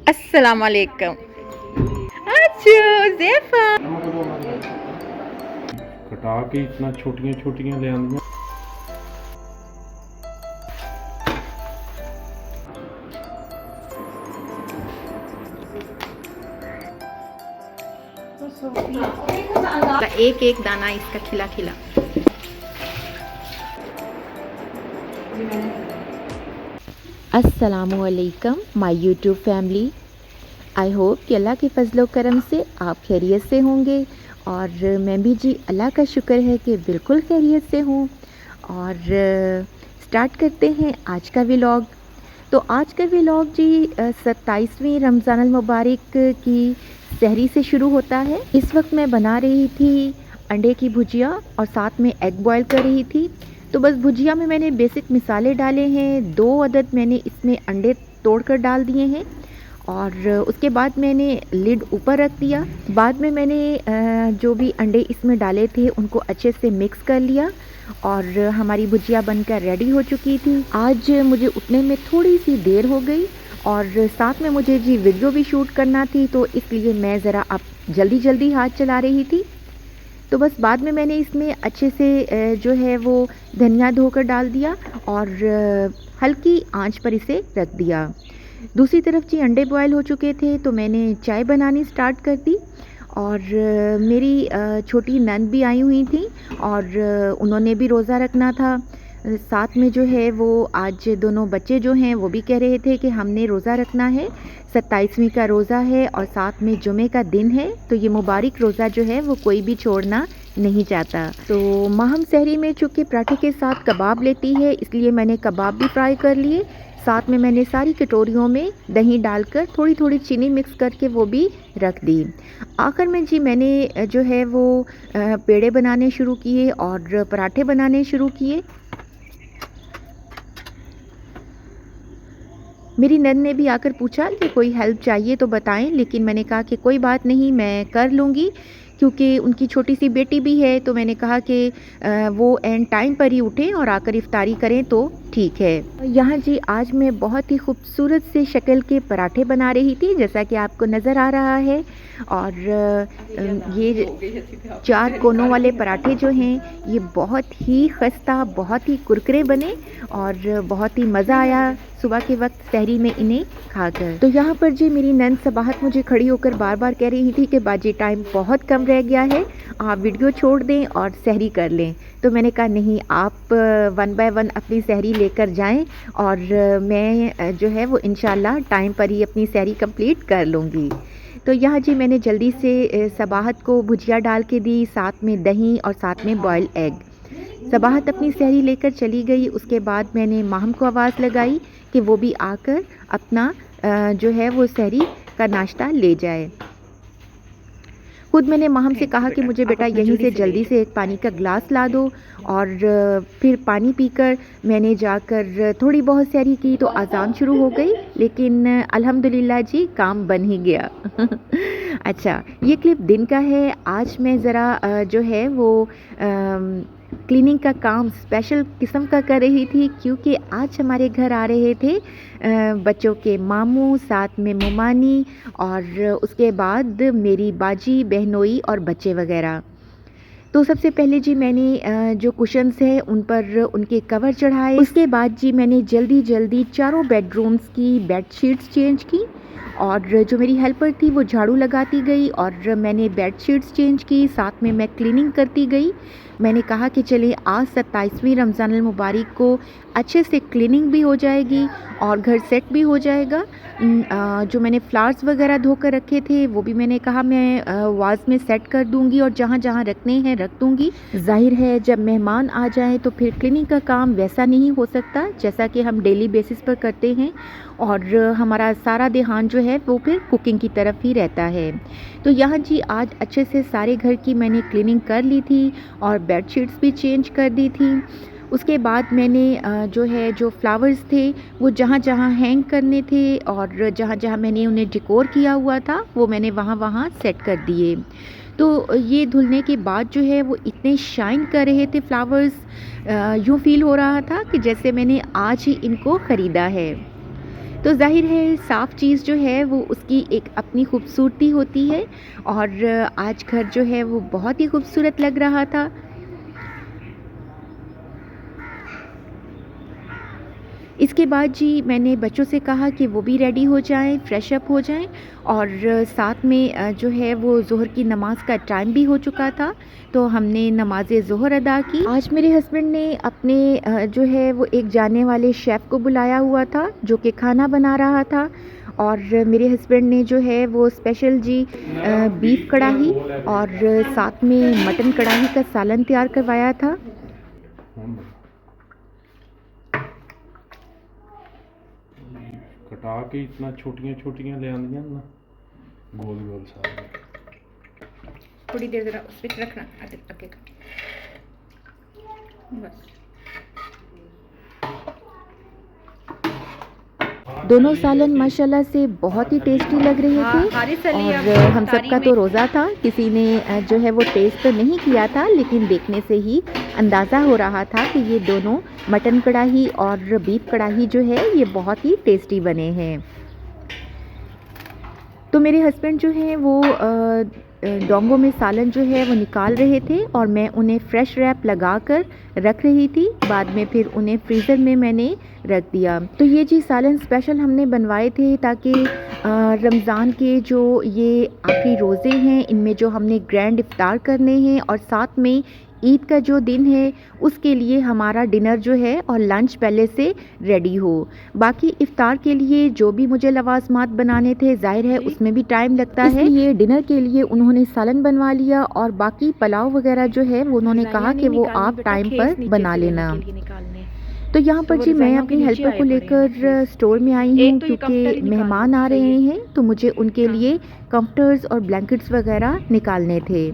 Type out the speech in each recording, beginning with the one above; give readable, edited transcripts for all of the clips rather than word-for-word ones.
अस्सलाम वालेकुम। अच्छा ज़ेफ़ा कटा के इतना छोटियां छोटियां ले आंदियां। का एक एक दाना इसका खिला खिला। अस्सलामुअलैकुम my YouTube family. I hope कि अल्लाह के फजलो करम से आप खैरियत से होंगे और मैं भी जी अल्लाह का शुक्र है कि बिल्कुल खैरियत से हूँ। और स्टार्ट करते हैं आज का व्लॉग। तो आज का व्लॉग जी 27वीं रमज़ान अल मुबारक की सहरी से शुरू होता है। इस वक्त मैं बना रही थी अंडे की भुजिया और साथ में एग बॉयल कर रही थी। तो बस भुजिया में मैंने बेसिक मिसाले डाले हैं। 2 अदद मैंने इसमें अंडे तोड़कर डाल दिए हैं और उसके बाद मैंने लिड ऊपर रख दिया। बाद में मैंने जो भी अंडे इसमें डाले थे उनको अच्छे से मिक्स कर लिया और हमारी भुजिया बनकर रेडी हो चुकी थी। आज मुझे उठने में थोड़ी सी देर हो गई और साथ में मुझे जी वीडियो भी शूट करना थी, तो इसलिए मैं ज़रा अब जल्दी जल्दी हाथ चला रही थी। तो बस बाद में मैंने इसमें अच्छे से जो है वो धनिया धोकर डाल दिया और हल्की आंच पर इसे रख दिया। दूसरी तरफ जी अंडे बॉयल हो चुके थे तो मैंने चाय बनानी स्टार्ट कर दी और मेरी छोटी नंद भी आई हुई थी और उन्होंने भी रोज़ा रखना था। साथ में जो है वो आज दोनों बच्चे जो हैं वो भी कह रहे थे कि हमने रोज़ा रखना है। 27वीं का रोज़ा है और साथ में जुमे का दिन है, तो ये मुबारक रोज़ा जो है वो कोई भी छोड़ना नहीं चाहता। तो माहम सहरी में चूँकि पराठे के साथ कबाब लेती है, इसलिए मैंने कबाब भी फ्राई कर लिए। साथ में मैंने सारी कटोरियों में दही डालकर थोड़ी थोड़ी चीनी मिक्स करके वो भी रख दी। आखिर में जी मैंने जो है वो पेड़े बनाने शुरू किए और पराठे बनाने शुरू किए। मेरी नंद ने भी आकर पूछा कि कोई हेल्प चाहिए तो बताएं, लेकिन मैंने कहा कि कोई बात नहीं, मैं कर लूँगी, क्योंकि उनकी छोटी सी बेटी भी है। तो मैंने कहा कि वो एंड टाइम पर ही उठें और आकर इफ्तारी करें तो ठीक है। यहाँ जी आज मैं बहुत ही खूबसूरत से शक्ल के पराठे बना रही थी, जैसा कि आपको नज़र आ रहा है। और ये 4 कोनों वाले पराठे जो हैं ये बहुत ही खस्ता, बहुत ही कुरकुरे बने और बहुत ही मज़ा आया सुबह के वक्त सहरी में इन्हें खाकर। तो यहाँ पर जी मेरी नंद सबाहत मुझे खड़ी होकर बार बार कह रही थी कि बाजी टाइम बहुत कम रह गया है, आप वीडियो छोड़ दें और सहरी कर लें। तो मैंने कहा नहीं, आप 1 बाय 1 अपनी सहरी लेकर जाएं और मैं जो है वो इंशाल्लाह टाइम पर ही अपनी सहरी कंप्लीट कर लूँगी। तो यहाँ जी मैंने जल्दी से सबाहत को भुजिया डाल के दी, साथ में दही और साथ में बॉयल एग। सबाहत अपनी सहरी लेकर चली गई। उसके बाद मैंने माहम को आवाज़ लगाई कि वो भी आकर अपना जो है वो सहरी का नाश्ता ले जाए। खुद मैंने माहम से कहा कि मुझे बेटा यहीं से जल्दी से एक पानी का गिलास ला दो और फिर पानी पीकर मैंने जाकर थोड़ी बहुत सहरी की। तो अज़ान शुरू हो गई, लेकिन अल्हम्दुलिल्लाह जी काम बन ही गया। अच्छा, ये क्लिप दिन का है। आज मैं ज़रा जो है वो क्लीनिंग का काम स्पेशल किस्म का कर रही थी, क्योंकि आज हमारे घर आ रहे थे बच्चों के मामू, साथ में मुमानी और उसके बाद मेरी बाजी, बहनोई और बच्चे वगैरह। तो सबसे पहले जी मैंने जो कुशन्स हैं उन पर उनके कवर चढ़ाए। उसके बाद जी मैंने जल्दी जल्दी चारों बेडरूम्स की बेडशीट्स चेंज की और जो मेरी हेल्पर थी वो झाड़ू लगाती गई और मैंने बेडशीट्स चेंज की, साथ में मैं क्लीनिंग करती गई। मैंने कहा कि चलिए आज 27वीं रमज़ान अल मुबारक को अच्छे से क्लीनिंग भी हो जाएगी और घर सेट भी हो जाएगा। जो मैंने फ्लावर्स वगैरह धोकर रखे थे वो भी मैंने कहा मैं वाज में सेट कर दूंगी और जहाँ जहाँ रखने हैं रख दूंगी। जाहिर है जब मेहमान आ जाएं तो फिर क्लीनिंग का काम वैसा नहीं हो सकता जैसा कि हम डेली बेसिस पर करते हैं और हमारा सारा ध्यान जो है वो फिर कुकिंग की तरफ ही रहता है। तो यहाँ जी आज अच्छे से सारे घर की मैंने क्लीनिंग कर ली थी और बेडशीट्स भी चेंज कर दी थी। उसके बाद मैंने जो है जो फ्लावर्स थे वो जहाँ जहाँ हैंग करने थे और जहाँ जहाँ मैंने उन्हें डेकोर किया हुआ था वो मैंने वहाँ वहाँ सेट कर दिए। तो ये धुलने के बाद जो है वो इतने शाइन कर रहे थे फ्लावर्स, यूँ फील हो रहा था कि जैसे मैंने आज ही इनको ख़रीदा है। तो ज़ाहिर है साफ़ चीज़ जो है वो उसकी एक अपनी खूबसूरती होती है, और आज घर जो है वो बहुत ही खूबसूरत लग रहा था। इसके बाद जी मैंने बच्चों से कहा कि वो भी रेडी हो जाएं, फ्रेश अप हो जाएं, और साथ में जो है वो ज़ोहर की नमाज़ का टाइम भी हो चुका था, तो हमने नमाज ज़ोहर अदा की। आज मेरे हस्बैंड ने अपने जो है वो एक जाने वाले शेफ़ को बुलाया हुआ था जो कि खाना बना रहा था, और मेरे हस्बैंड ने जो है वो स्पेशल जी बीफ कढ़ाई और साथ में मटन कढ़ाई का सालन तैयार करवाया था। कटा के इतना छोटियां छोटियां ले आंदियां ना, गोल गोल सारे। थोड़ी देर जरा उस पे रखना आगे आगे का बस। दोनों सालन माशाल्लाह से बहुत ही टेस्टी लग रहे थे, और हम सबका तो रोज़ा था, किसी ने जो है वो टेस्ट तो नहीं किया था, लेकिन देखने से ही अंदाज़ा हो रहा था कि ये दोनों मटन कढ़ाई और बीफ कढ़ाई जो है ये बहुत ही टेस्टी बने हैं। तो मेरे हस्बैंड जो हैं वो डोंगों में सालन जो है वो निकाल रहे थे, और मैं उन्हें फ्रेश रैप लगा कर रख रही थी। बाद में फिर उन्हें फ्रीज़र में मैंने रख दिया। तो ये जी सालन स्पेशल हमने बनवाए थे ताकि रमज़ान के जो ये आखिरी रोज़े हैं इनमें जो हमने ग्रैंड इफ्तार करने हैं, और साथ में ईद का जो दिन है उसके लिए हमारा डिनर जो है और लंच पहले से रेडी हो। बाकी इफ्तार के लिए जो भी मुझे लवाज़मात बनाने थे, ज़ाहिर है उसमें भी टाइम लगता है, इसलिए डिनर के लिए उन्होंने सालन बनवा लिया, और बाकी पुलाव वगैरह जो है वो उन्होंने कहा कि वो आप टाइम पर बना लेना। तो यहाँ पर जी मैं अपनी हेल्पर को लेकर स्टोर में आई हूँ, क्योंकि मेहमान आ रहे हैं तो मुझे उनके लिए कंफर्टर्स और ब्लैंकेट्स वगैरह निकालने थे।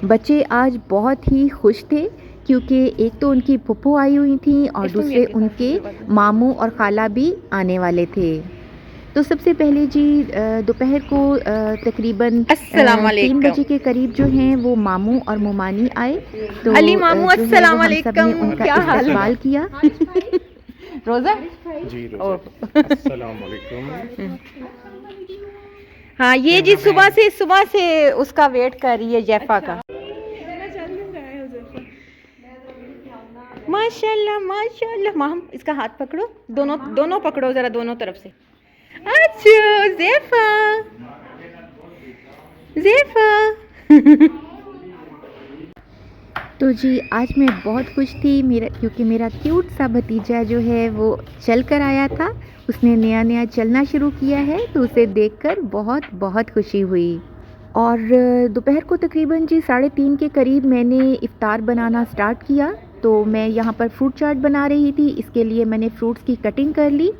बच्चे आज बहुत ही खुश थे, क्योंकि एक तो उनकी फुप्पो आई हुई थी और दूसरे उनके मामू और खाला भी आने वाले थे। तो सबसे पहले जी दोपहर को तकरीबन 3 बजे के करीब जो हैं वो मामू और मुमानी आए। तो अली मामू अस्सलाम वालेकुम, उनका क्या हाल इस्तकबाल किया। रोज़ा जी अस्सलाम वालेकुम। हाँ ये जी सुबह से उसका वेट कर रही है जैफा का। माशाल्लाह माशाल्लाह। माम इसका हाथ पकड़ो, दोनों पकड़ो जरा, दोनों तरफ से। अच्छा ज़ेफ़ा तो जी आज मैं बहुत खुश थी क्योंकि मेरा क्यूट सा भतीजा जो है वो चल कर आया था। उसने नया चलना शुरू किया है, तो उसे देखकर बहुत बहुत खुशी हुई। और दोपहर को तकरीबन जी 3:30 के करीब मैंने इफ़्तार बनाना स्टार्ट किया। तो मैं यहाँ पर फ्रूट चाट बना रही थी, इसके लिए मैंने फ्रूट्स की कटिंग कर ली,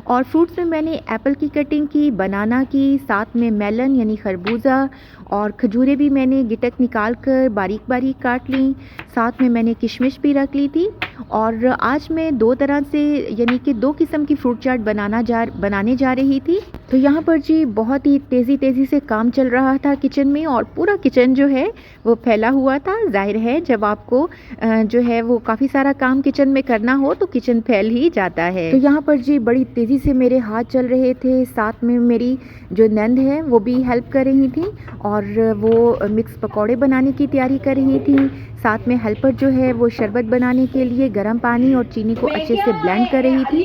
और फ्रूट्स में मैंने एप्पल की कटिंग की, बनाना की, साथ में मेलन यानी खरबूजा, और खजूरें भी मैंने गिटक निकाल कर बारीक बारीक काट ली। साथ में मैंने किशमिश भी रख ली थी। और आज मैं 2 तरह से यानी कि 2 किस्म की फ्रूट चाट बनाने जा रही थी। तो यहाँ पर जी बहुत ही तेज़ी से काम चल रहा था किचन में, और पूरा किचन जो है वो फैला हुआ था। जाहिर है जब आपको जो है वो काफ़ी सारा काम किचन में करना हो तो किचन फैल ही जाता है। तो यहाँ पर जी बड़ी तेज़ी से मेरे हाथ चल रहे थे। साथ में मेरी जो नंद है वो भी हेल्प कर रही थी, और वो मिक्स पकौड़े बनाने की तैयारी कर रही थी। साथ में हेल्पर जो है वो शरबत बनाने के लिए गर्म पानी और चीनी को अच्छे से ब्लेंड कर रही थी।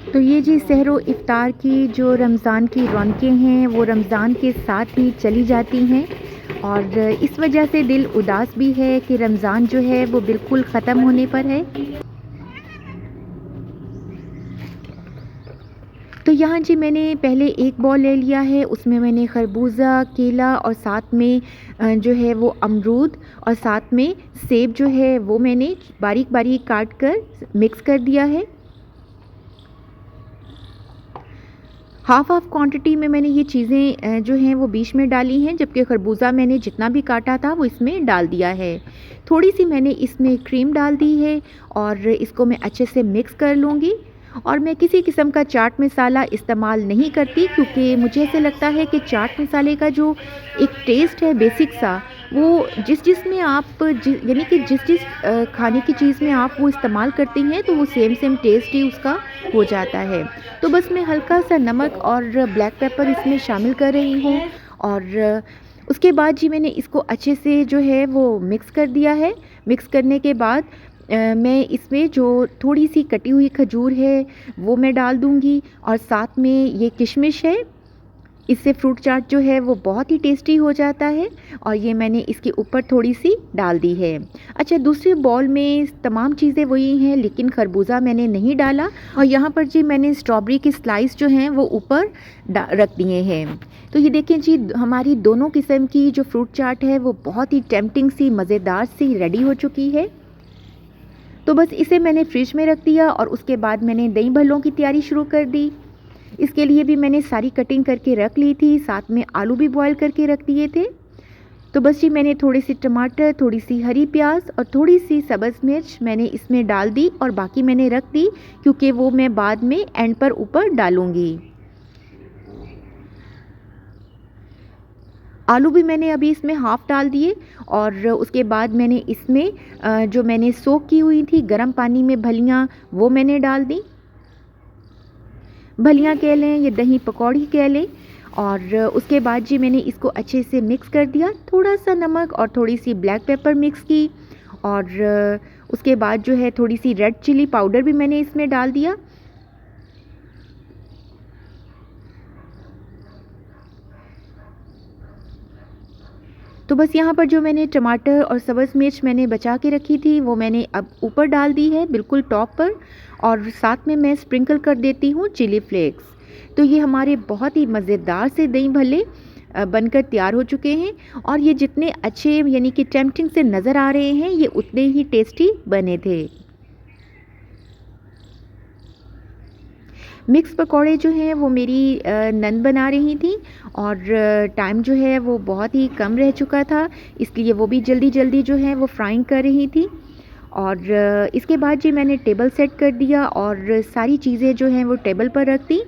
तो ये जी सहरो इफ्तार की जो रमज़ान की रौनकें हैं वो रमज़ान के साथ ही चली जाती हैं, और इस वजह से दिल उदास भी है कि रमज़ान जो है वो बिल्कुल ख़त्म होने पर है। तो यहाँ जी मैंने पहले एक बॉल ले लिया है, उसमें मैंने खरबूजा, केला और साथ में जो है वो अमरूद और साथ में सेब जो है वो मैंने बारीक बारीक काट कर मिक्स कर दिया है। हाफ़ क्वांटिटी में मैंने ये चीज़ें जो हैं वो बीच में डाली हैं, जबकि खरबूजा मैंने जितना भी काटा था वो इसमें डाल दिया है। थोड़ी सी मैंने इसमें क्रीम डाल दी है, और इसको मैं अच्छे से मिक्स कर लूँगी। और मैं किसी किस्म का चाट मसाला इस्तेमाल नहीं करती, क्योंकि मुझे ऐसे लगता है कि चाट मसाले का जो एक टेस्ट है बेसिक सा, वो जिस में आप यानी कि जिस खाने की चीज़ में आप वो इस्तेमाल करती हैं तो वो सेम टेस्ट ही उसका हो जाता है। तो बस मैं हल्का सा नमक और ब्लैक पेपर इसमें शामिल कर रही हूँ, और उसके बाद जी मैंने इसको अच्छे से जो है वो मिक्स कर दिया है। मिक्स करने के बाद मैं इसमें जो थोड़ी सी कटी हुई खजूर है वो मैं डाल दूँगी, और साथ में ये किशमिश है। इससे फ्रूट चाट जो है वो बहुत ही टेस्टी हो जाता है, और ये मैंने इसके ऊपर थोड़ी सी डाल दी है। अच्छा, दूसरे बाउल में तमाम चीज़ें वही हैं, लेकिन खरबूजा मैंने नहीं डाला, और यहाँ पर जी मैंने स्ट्रॉबेरी के स्लाइस जो हैं वो ऊपर रख दिए हैं। तो ये देखें जी, हमारी दोनों किस्म की जो फ्रूट चाट है वो बहुत ही टेम्पटिंग सी, मज़ेदार सी रेडी हो चुकी है। तो बस इसे मैंने फ्रिज में रख दिया, और उसके बाद मैंने दही भल्लों की तैयारी शुरू कर दी। इसके लिए भी मैंने सारी कटिंग करके रख ली थी, साथ में आलू भी बॉईल करके रख दिए थे। तो बस जी मैंने थोड़े से टमाटर, थोड़ी सी हरी प्याज और थोड़ी सी सब्ज़ मिर्च मैंने इसमें डाल दी, और बाकी मैंने रख दी क्योंकि वो मैं बाद में एंड पर ऊपर डालूँगी। आलू भी मैंने अभी इसमें हाफ़ डाल दिए, और उसके बाद मैंने इसमें जो मैंने सोक की हुई थी गर्म पानी में भलियाँ, वो मैंने डाल दी। भलियाँ कह लें या दही पकौड़ी कह लें, और उसके बाद जी मैंने इसको अच्छे से मिक्स कर दिया। थोड़ा सा नमक और थोड़ी सी ब्लैक पेपर मिक्स की, और उसके बाद जो है थोड़ी सी रेड चिली पाउडर भी मैंने इसमें डाल दिया। तो बस यहाँ पर जो मैंने टमाटर और सब्ज़ मिर्च मैंने बचा के रखी थी वो मैंने अब ऊपर डाल दी है, बिल्कुल टॉप पर, और साथ में मैं स्प्रिंकल कर देती हूँ चिली फ्लेक्स। तो ये हमारे बहुत ही मज़ेदार से दही भल्ले बनकर तैयार हो चुके हैं, और ये जितने अच्छे यानी कि टेम्पटिंग से नज़र आ रहे हैं, ये उतने ही टेस्टी बने थे। मिक्स पकौड़े जो हैं वो मेरी नंद बना रही थी, और टाइम जो है वो बहुत ही कम रह चुका था, इसलिए वो भी जल्दी जो है वो फ्राइंग कर रही थी। और इसके बाद जी मैंने टेबल सेट कर दिया, और सारी चीज़ें जो हैं वो टेबल पर रख दी।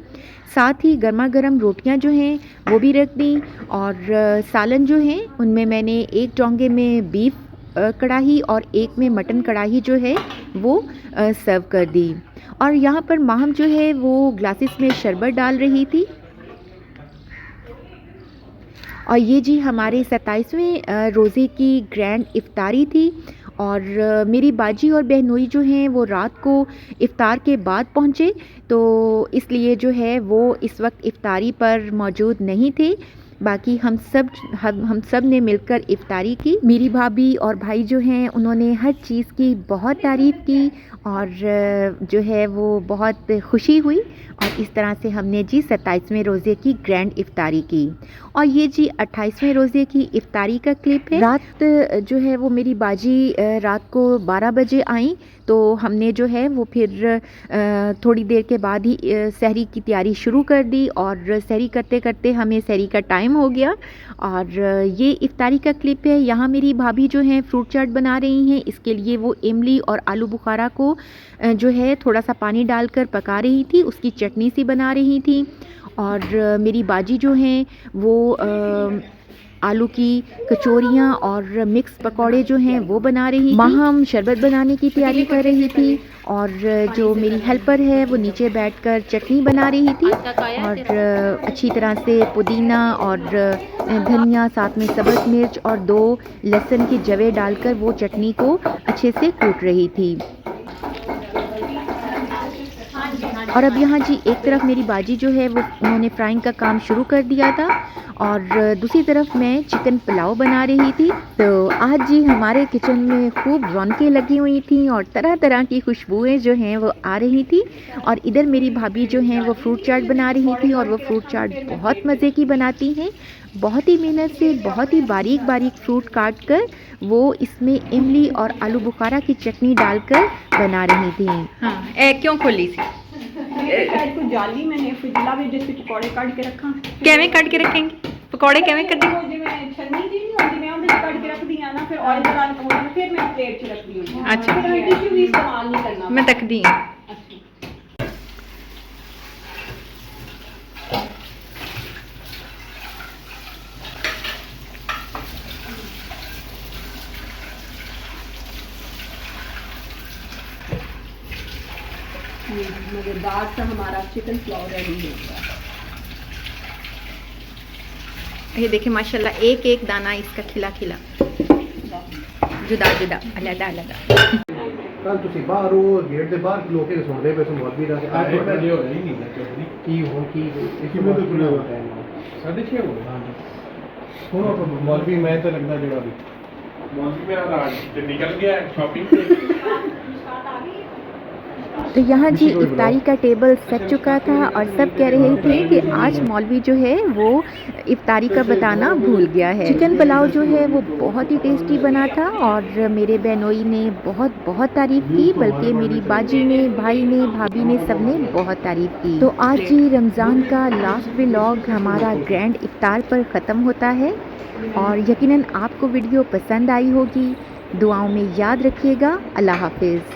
साथ ही गर्मा गर्म रोटियां जो हैं वो भी रख दी, और सालन जो हैं उनमें मैंने एक डोंगे में बीफ कढ़ाई और एक में मटन कढ़ाई जो है वो सर्व कर दी। और यहाँ पर माहम जो है वो ग्लासेस में शरबत डाल रही थी। और ये जी हमारे 27वें रोज़े की ग्रैंड इफ्तारी थी, और मेरी बाजी और बहनोई जो हैं वो रात को इफ्तार के बाद पहुँचे, तो इसलिए जो है वो इस वक्त इफ्तारी पर मौजूद नहीं थे। बाकी हम सब ने मिलकर इफ्तारी की। मेरी भाभी और भाई जो हैं उन्होंने हर चीज़ की बहुत तारीफ़ की, और जो है वो बहुत खुशी हुई, और इस तरह से हमने जी 27वें रोज़े की ग्रैंड इफ्तारी की। और ये जी 28वें रोज़े की इफ्तारी का क्लिप है। रात जो है वो मेरी बाजी रात को 12 बजे आई, तो हमने जो है वो फिर थोड़ी देर के बाद ही सहरी की तैयारी शुरू कर दी, और सहरी करते करते हमें सहरी का टाइम हो गया। और ये इफ्तारी का क्लिप है। यहाँ मेरी भाभी जो हैं फ्रूट चाट बना रही हैं, इसके लिए वो इमली और आलू बुखारा को जो है थोड़ा सा पानी डालकर पका रही थी, उसकी चटनी सी बना रही थी। और मेरी बाजी जो हैं वो आलू की कचौरियाँ और मिक्स पकौड़े जो हैं वो बना रही थी। माहम शरबत बनाने की तैयारी कर रही थी, और जो मेरी हेल्पर है वो नीचे बैठकर चटनी बना रही थी, और अच्छी तरह से पुदीना और धनिया, साथ में सब्ज़ मिर्च और 2 लहसुन की जवे डालकर वो चटनी को अच्छे से कूट रही थी। और अब यहाँ जी एक तरफ मेरी बाजी जो है वो उन्होंने फ्राइंग का काम शुरू कर दिया था, और दूसरी तरफ मैं चिकन पुलाव बना रही थी। तो आज जी हमारे किचन में खूब रौनकें लगी हुई थी, और तरह तरह की खुशबुएं जो हैं वो आ रही थी। और इधर मेरी भाभी जो हैं वो फ्रूट चाट बना रही थी, और वो फ्रूट चाट बहुत मज़े की बनाती हैं। बहुत ही मेहनत से बहुत ही बारीक बारीक फ्रूट काट कर वो इसमें इमली और आलू बुखारा की चटनी डालकर बना रही थी। हाँ, क्यों खोली सी जाली मैंने फिजला भी जिस पकौड़े काट के रखा कैਵੇਂ ਕੱਢ ਕੇ ਰੱਖेंगे पकौड़े कैਵੇਂ ਕੱਢੇ जिवें छन्नी जी नहीं होती मैं ਉਹਦੇ काट के रख दिया ना, फिर ऑयल डाल के फिर मैं प्लेट 'ਚ रखदी हूं। अच्छा, फिर टिश्यू भी इस्तेमाल नहीं करना। मैं तकदी हूँ। ये मज़ेदार सा हमारा चिकन पुलाव रेडी हो गया। ये देखिए माशाल्लाह एक एक दाना इसका खिला खिला, जुदा जुदा, अलग अलग। ਕੱਲ ਤੁਸੀਂ ਬਾਹਰ ਉਹ ਗੇਟ ਦੇ ਬਾਹਰ ਖਲੋ ਕੇ ਸੁਣਦੇ ਪਏ ਸੀ ਮੌਲਵੀ ਦਾ ਆਏ ਬੜੇ ਹੋ ਰਹੀ ਨਹੀਂ ਨਾ ਚੌਧਰੀ ਕੀ ਹੁਣ ਕੀ ਕਿਵੇਂ ਤੋਂ ਖੁੱਲ੍ਹਾ ਹੋਇਆ? 6:30 ਹੋ ਗਏ। ਸੁਣੋ ਤਾਂ ਮੌਲਵੀ ਮੈਂ ਤਾਂ ਲੱਗਦਾ ਜਿਹੜਾ ਵੀ ਮੌਸਮ ਮੇਰਾ ਰਾਜ ਤੇ ਨਿਕਲ ਗਿਆ ਸ਼ਾपिंग से। तो यहाँ जी इफ्तारी का टेबल सज चुका था और सब कह रहे थे कि आज मौलवी जो है वो इफ्तारी का बताना भूल गया है। चिकन पुलाव जो है वो बहुत ही टेस्टी बना था और मेरे बहनोई ने बहुत बहुत तारीफ़ की, बल्कि मेरी बाजी ने, भाई ने, भाभी ने, सब ने बहुत तारीफ़ की। तो आज जी रमज़ान का लास्ट व्लॉग हमारा ग्रैंड इफ्तार पर ख़त्म होता है और यकीनन आपको वीडियो पसंद आई होगी। दुआओं में याद रखिएगा। अल्लाह हाफिज़।